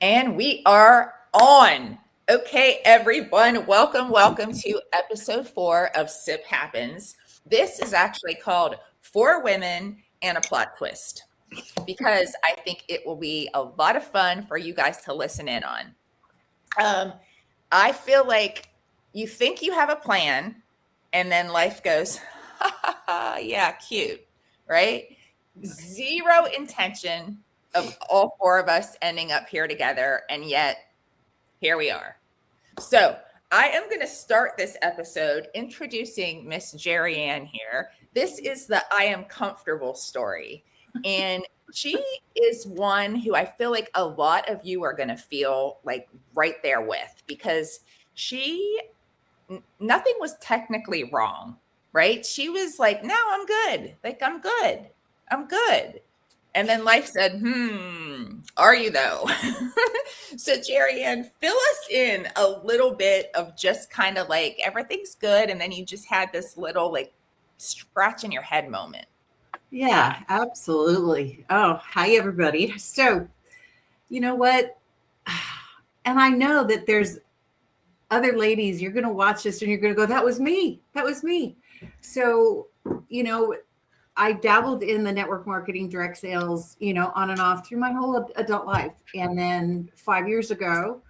And we are on. Okay, everyone, welcome to episode 4 of Sip Happens. This is actually called 4 Women and a Plot Twist because I think it will be a lot of fun for you guys to listen in on. I feel like you think you have a plan, and then life goes, yeah, cute, right? Zero intention of all 4 of us ending up here together, and yet here we are. So I am going to start this episode introducing Miss Jerryanne here. This is the I am comfortable story. And she is one who I feel like a lot of you are going to feel like right there with, because nothing was technically wrong, right? She was like, no, I'm good. Like, I'm good. I'm good. And then life said, are you though? So Jerryanne, fill us in a little bit of just kind of like everything's good. And then you just had this little like scratch in your head moment. Yeah, absolutely. Oh, hi, everybody. So, you know what? And I know that there's other ladies, you're going to watch this and you're going to go, that was me. That was me. So, I dabbled in the network marketing, direct sales, on and off through my whole adult life. And then 5 years ago,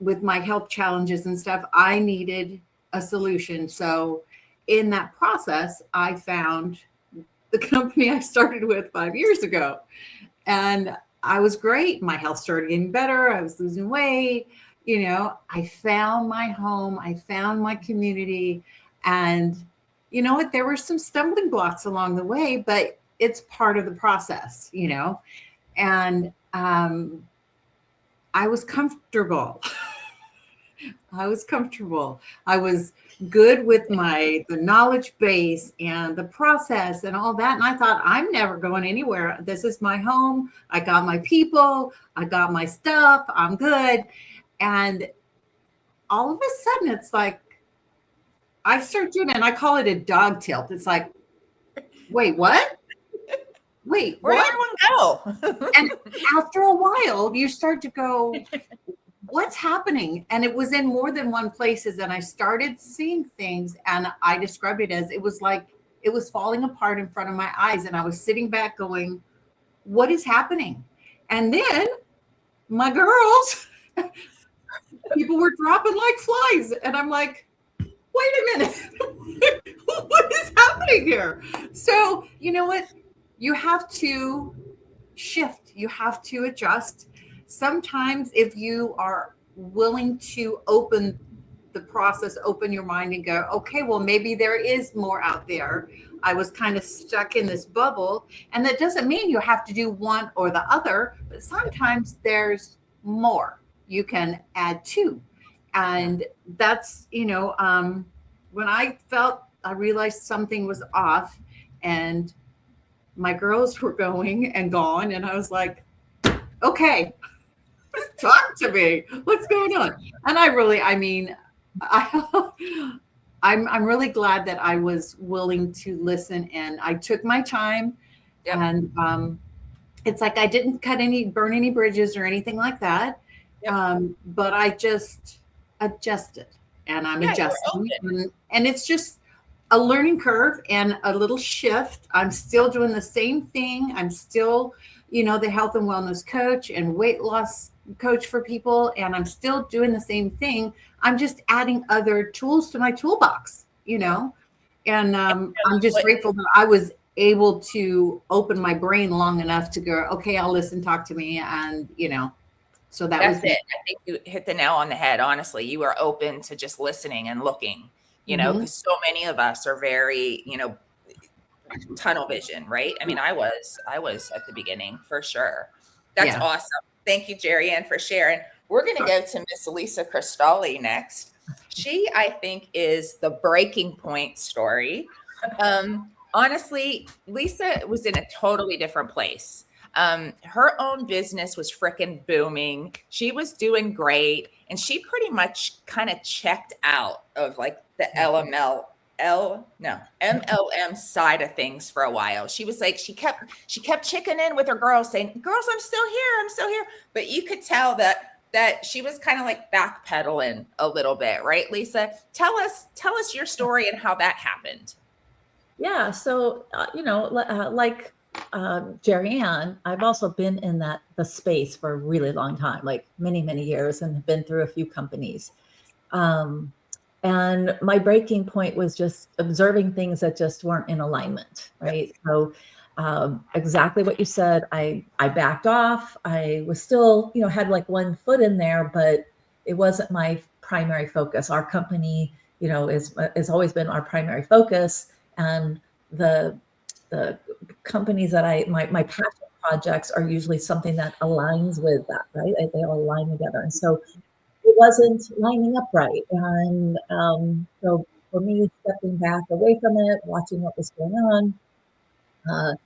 with my health challenges and stuff, I needed a solution. So in that process, I found the company I started with 5 years ago. And I was great. My health started getting better. I was losing weight. I found my home. I found my community. And you know what? There were some stumbling blocks along the way, but it's part of the process, and I was comfortable. I was comfortable. I was good with the knowledge base and the process and all that. And I thought, I'm never going anywhere. This is my home. I got my people. I got my stuff. I'm good. And all of a sudden, it's like, I start doing it, and I call it a dog tilt. It's like, wait, what? Wait, where'd what? Everyone go? And after a while, you start to go, what's happening? And it was in more than one places. And I started seeing things, and I described it as, it was like, it was falling apart in front of my eyes. And I was sitting back going, what is happening? And then my girls, people were dropping like flies. And I'm like, wait a minute, what is happening here? So, you know what? You have to shift. You have to adjust. Sometimes if you are willing to open the process, open your mind and go, okay, well, maybe there is more out there. I was kind of stuck in this bubble. And that doesn't mean you have to do one or the other, but sometimes there's more you can add to. And that's, when I realized something was off and my girls were going and gone. And I was like, okay, talk to me. What's going on? And I'm really glad that I was willing to listen, and I took my time. Yep. And it's like, I didn't burn any bridges or anything like that. Yep. But I just adjusted, and I'm adjusting, and it's just a learning curve and a little shift. I'm still doing the same thing. I'm still, the health and wellness coach and weight loss coach for people. And I'm still doing the same thing. I'm just adding other tools to my toolbox, and I'm just grateful that I was able to open my brain long enough to go, okay, I'll listen, talk to me. And, so that's it. I think you hit the nail on the head. Honestly, you are open to just listening and looking, because so many of us are very, tunnel vision, right? I mean, I was at the beginning for sure. That's awesome. Thank you, Jerryanne, for sharing. We're going to go to Miss Lisa Cristalli next. She, I think, is the breaking point story. Honestly, Lisa was in a totally different place. Her own business was freaking booming. She was doing great. And she pretty much kind of checked out of like the LML MLM side of things for a while. She was like, she kept checking in with her girls saying, girls, I'm still here. I'm still here. But you could tell that she was kind of like backpedaling a little bit, right? Lisa, tell us your story and how that happened. Yeah. So, like Jerryanne, I've also been in the space for a really long time, like many, many years, and have been through a few companies. And my breaking point was just observing things that just weren't in alignment, right? So exactly what you said, I backed off. I was still, had like one foot in there, but it wasn't my primary focus. Our company, has always been our primary focus. And the companies that my passion projects are usually something that aligns with that, right? They all align together. And so it wasn't lining up right. And so for me, stepping back away from it, watching what was going on,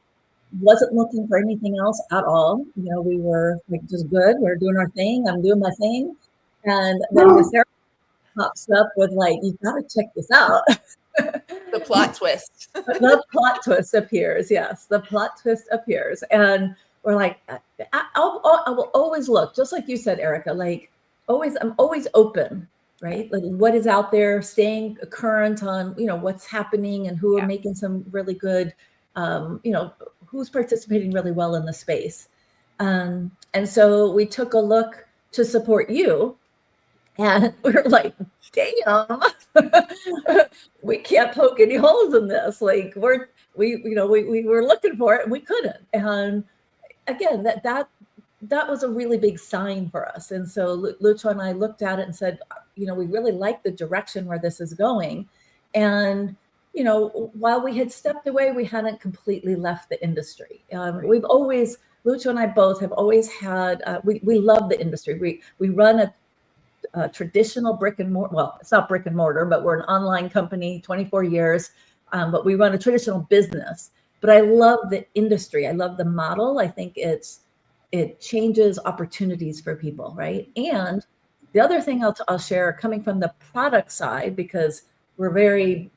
wasn't looking for anything else at all. We were like just good. We are doing our thing. I'm doing my thing. And then this Erika pops up with like, you've got to check this out. The plot twist. The plot twist appears. Yes, the plot twist appears. And we're like, I will always look, just like you said, Erika, like I'm always open, right? Like what is out there, staying current on, what's happening and who are making some really good, who's participating really well in the space. And so we took a look to support you. And we're like, damn, we can't poke any holes in this. Like we were looking for it and we couldn't. And again, that was a really big sign for us. And so Lucho and I looked at it and said, we really like the direction where this is going. And, while we had stepped away, we hadn't completely left the industry. Lucho and I both have always had, we love the industry. We run a traditional brick and mortar. Well, it's not brick and mortar, but we're an online company, 24 years. But we run a traditional business. But I love the industry. I love the model. I think it changes opportunities for people, right? And the other thing I'll share, coming from the product side, because we're very,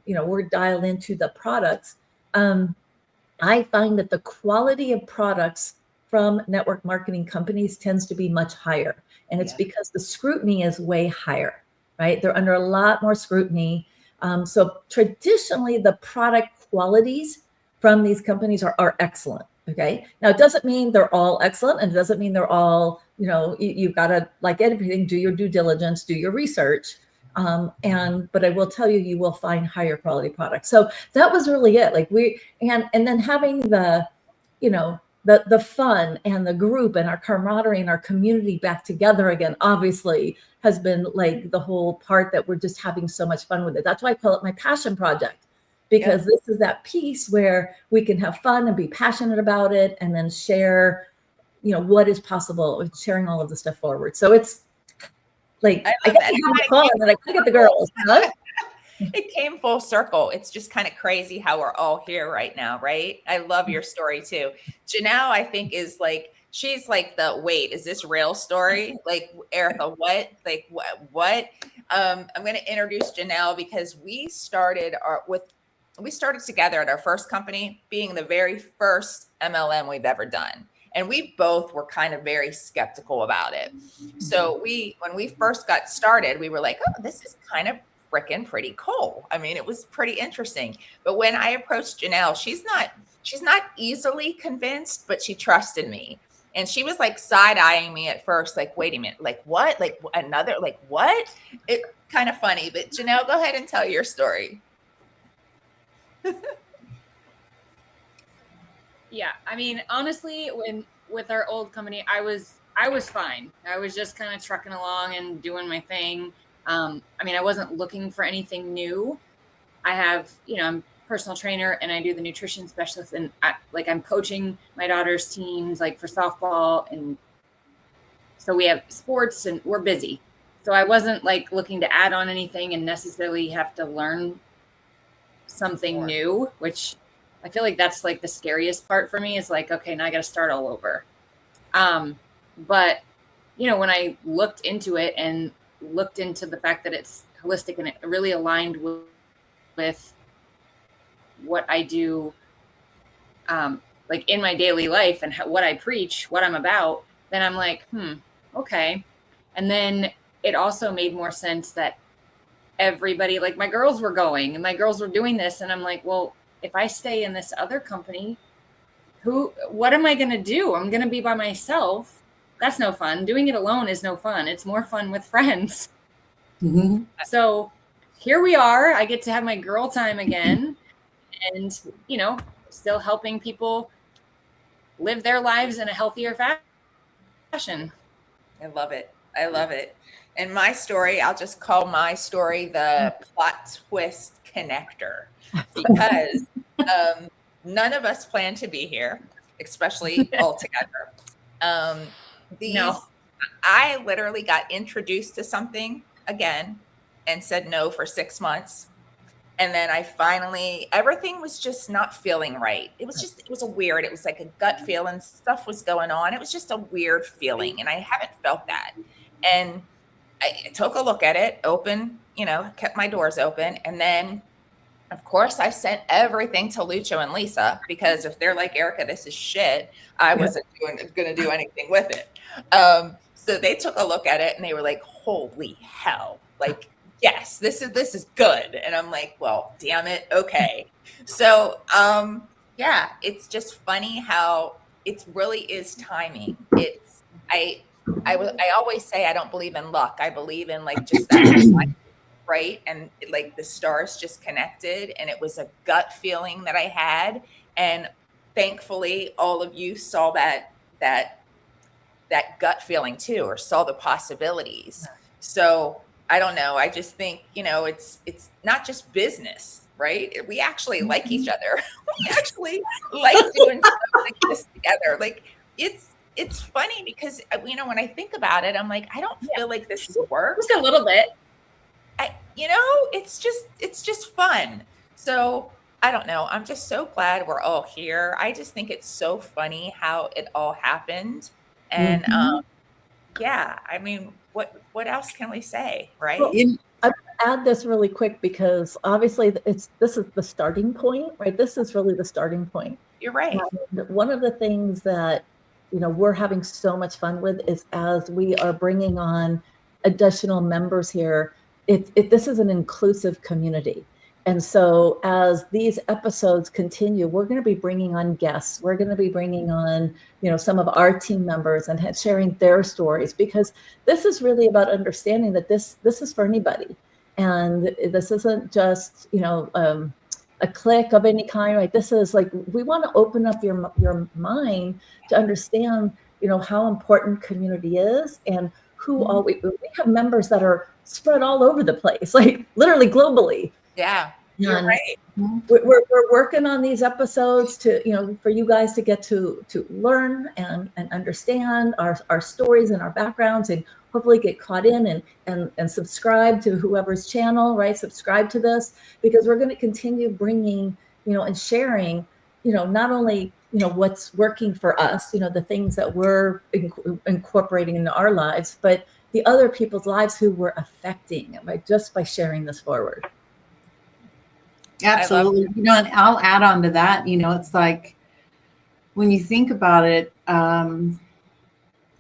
we're dialed into the products. I find that the quality of products from network marketing companies tends to be much higher. And it's because the scrutiny is way higher, right? They're under a lot more scrutiny. So traditionally, the product qualities from these companies are excellent, okay? Now, it doesn't mean they're all excellent, and it doesn't mean they're all, you've got to, like everything, do your due diligence, do your research. But I will tell you, you will find higher quality products. So that was really it. Like and then having the fun and the group and our camaraderie and our community back together again, obviously has been like the whole part that we're just having so much fun with it. That's why I call it my passion project, because this is that piece where we can have fun and be passionate about it and then share, what is possible with sharing all of the stuff forward. So it's like, I get to have fun and I get the girls. Huh? It came full circle. It's just kind of crazy how we're all here right now, right? I love your story too. Janelle, I think, is like, she's like wait, is this real story? Like, Erika, what? Like, what? I'm going to introduce Janelle because we started together at our first company, being the very first MLM we've ever done. And we both were kind of very skeptical about it. So when we first got started, we were like, oh, this is kind of freaking pretty cool. I mean, it was pretty interesting. But when I approached Janelle, she's not easily convinced, but she trusted me. And she was like side-eyeing me at first, like, wait a minute, like what? Like another, like what? It kind of funny. But Janelle, go ahead and tell your story. Yeah, I mean, honestly, with our old company, I was fine. I was just kind of trucking along and doing my thing. I mean, I wasn't looking for anything new. I have, I'm a personal trainer and I do the nutrition specialist, and I'm coaching my daughter's teams, like for softball, and so we have sports and we're busy. So I wasn't like looking to add on anything and necessarily have to learn something new, which I feel like that's like the scariest part for me, is like, okay, now I got to start all over. But when I looked into it and looked into the fact that it's holistic and it really aligned with with what I do, like in my daily life and what I preach, what I'm about, then I'm like, okay. And then it also made more sense that everybody, like my girls were going and my girls were doing this. And I'm like, well, if I stay in this other company, what am I going to do? I'm going to be by myself. That's no fun. Doing it alone is no fun. It's more fun with friends. Mm-hmm. So here we are. I get to have my girl time again and, still helping people live their lives in a healthier fashion. I love it. I love it. And my story, I'll just call my story the plot twist connector, because none of us plan to be here, especially all together. No. I literally got introduced to something again and said no for 6 months. And then I finally, everything was just not feeling right. It was a weird, it was like a gut feeling, stuff was going on. It was just a weird feeling. And I haven't felt that. And I took a look at it, kept my doors open. And then, of course, I sent everything to Lucho and Lisa, because if they're like, Erika, this is shit, I wasn't going to do anything with it. So they took a look at it and they were like, holy hell, like, yes, this is good. And I'm like, well, damn it. Okay. So, it's just funny how it really is timing. I always say I don't believe in luck. I believe in like just that, right? And like the stars just connected, and it was a gut feeling that I had. And thankfully, all of you saw that gut feeling too, or saw the possibilities. So I don't know. I just think, it's not just business, right? We actually like each other. We actually like doing stuff like this together. Like it's funny because, when I think about it, I'm like, I don't feel like this is work. Just a little bit. It's just fun. So I don't know. I'm just so glad we're all here. I just think it's so funny how it all happened. And what else can we say, right? Well, I'm going to add this really quick because obviously this is the starting point, right? This is really the starting point. You're right. And one of the things that, we're having so much fun with is as we are bringing on additional members here, this is an inclusive community. And so as these episodes continue, we're going to be bringing on guests. We're going to be bringing on, some of our team members and sharing their stories, because this is really about understanding that this is for anybody. And this isn't just, a clique of any kind, right? This is like, we want to open up your mind to understand, how important community is and who all we have members that are spread all over the place, like literally globally. Yeah, you're right. We're working on these episodes to, for you guys to get to learn and understand our stories and our backgrounds, and hopefully get caught in and subscribe to whoever's channel, right? Subscribe to this, because we're going to continue bringing, and sharing, not only, what's working for us, the things that we're incorporating into our lives, but the other people's lives who we're affecting, right? Just by sharing this forward. Absolutely. And I'll add on to that, it's like, when you think about it,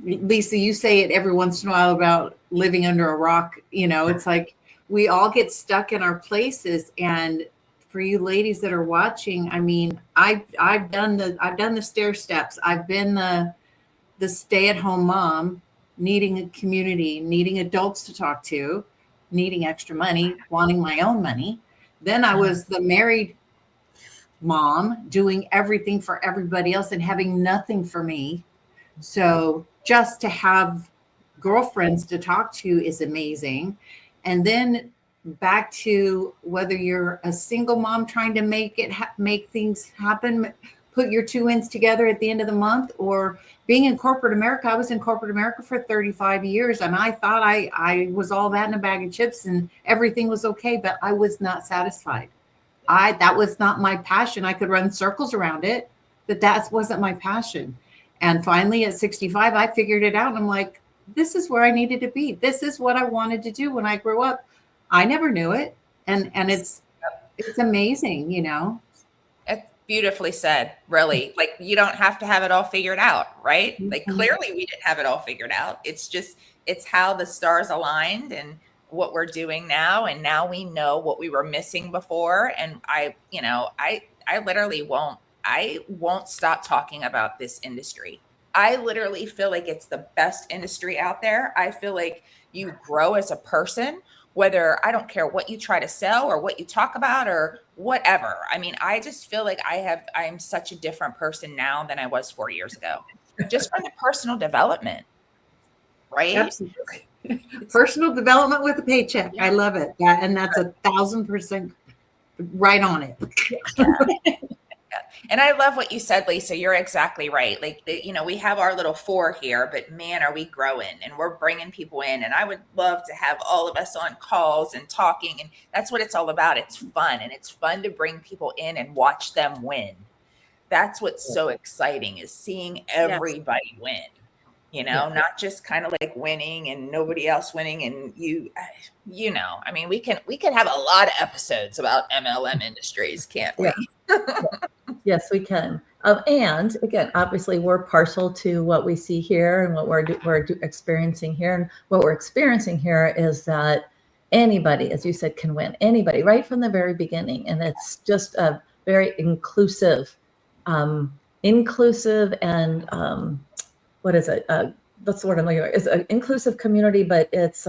Lisa, you say it every once in a while about living under a rock. It's like we all get stuck in our places. And for you ladies that are watching, I mean, I've done the stair steps. I've been the stay-at-home mom, needing a community, needing adults to talk to, needing extra money, wanting my own money. Then I was the married mom, doing everything for everybody else and having nothing for me. So just to have girlfriends to talk to is amazing. And then back to whether you're a single mom trying to make things happen, put your 2 ends together at the end of the month, or being in corporate America. I was in corporate America for 35 years and I thought I was all that in a bag of chips and everything was okay, but I was not satisfied. That was not my passion. I could run circles around it, but that wasn't my passion. And finally at 65, I figured it out. And I'm like, this is where I needed to be. This is what I wanted to do when I grew up. I never knew it. And it's It's amazing, It's beautifully said, really. Like, you don't have to have it all figured out, right? Like, clearly we didn't have it all figured out. It's how the stars aligned and what we're doing now. And now we know what we were missing before. And I literally won't stop talking about this industry. I literally feel like it's the best industry out there. I feel like you grow as a person, whether, I don't care what you try to sell or what you talk about or whatever. I mean, I just feel like I'm such a different person now than I was 4 years ago, just from the personal development, right? Absolutely. Personal development with a paycheck. I love it. That's 1,000% right on it. Yeah. And I love what you said, Lisa. You're exactly right. Like, we have our little 4 here, but man, are we growing and we're bringing people in. And I would love to have all of us on calls and talking. And that's what it's all about. It's fun. And it's fun to bring people in and watch them win. That's what's so exciting, is seeing everybody win, not just kind of like winning and nobody else winning. And I mean, we can have a lot of episodes about MLM industries, can't we? Yeah. Yes, we can. And again, obviously, we're partial to what we see here and what we're experiencing here. And what we're experiencing here is that anybody, as you said, can win. Anybody, right from the very beginning. And it's just a very inclusive and what is it? That's the word I'm looking for. It's an inclusive community, but it's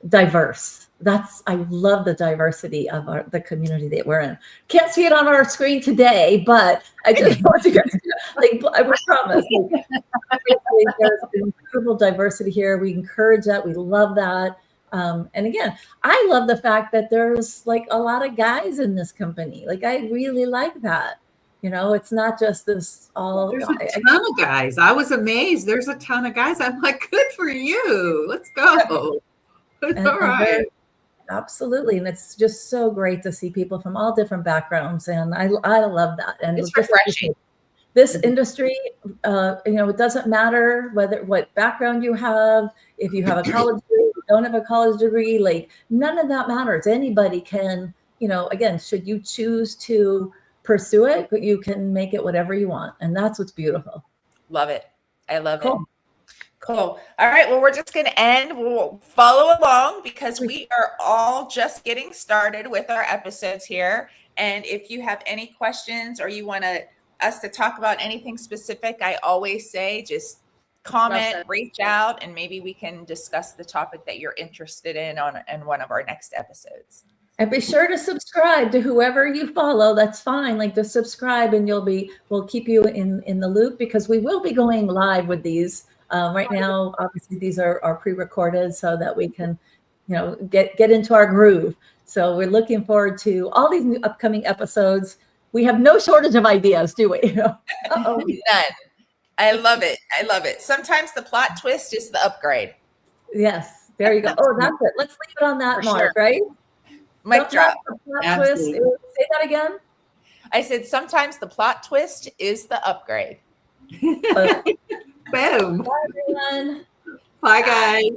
diverse. I love the diversity of the community that we're in. Can't see it on our screen today, but I just want you guys to, I promise. There's incredible diversity here. We encourage that. We love that. And again, I love the fact that there's like a lot of guys in this company. Like, I really like that. It's not just this all. There's a ton of guys. I was amazed. There's a ton of guys. I'm like, good for you. Let's go. All right. Absolutely. And it's just so great to see people from all different backgrounds. And I love that. And it's refreshing. This industry, it doesn't matter what background you have, if you have a college degree, you don't have a college degree, like none of that matters. Anybody can, again, should you choose to pursue it, but you can make it whatever you want. And that's what's beautiful. Love it. I love it. Cool. All right. Well, we're just going to end. We'll follow along because we are all just getting started with our episodes here. And if you have any questions or you want us to talk about anything specific, I always say just comment, reach out, and maybe we can discuss the topic that you're interested in on one of our next episodes. And be sure to subscribe to whoever you follow. That's fine. Like, just subscribe and we'll keep you in the loop, because we will be going live with these. Right now, obviously, these are pre-recorded so that we can, get into our groove. So we're looking forward to all these new upcoming episodes. We have no shortage of ideas, do we? None. I love it. I love it. Sometimes the plot twist is the upgrade. Yes. There you go. Oh, that's it. Let's leave it on that mark, right? Mic drop. Plot twist. Say that again. I said sometimes the plot twist is the upgrade. Boom. Bye, everyone. Bye, guys.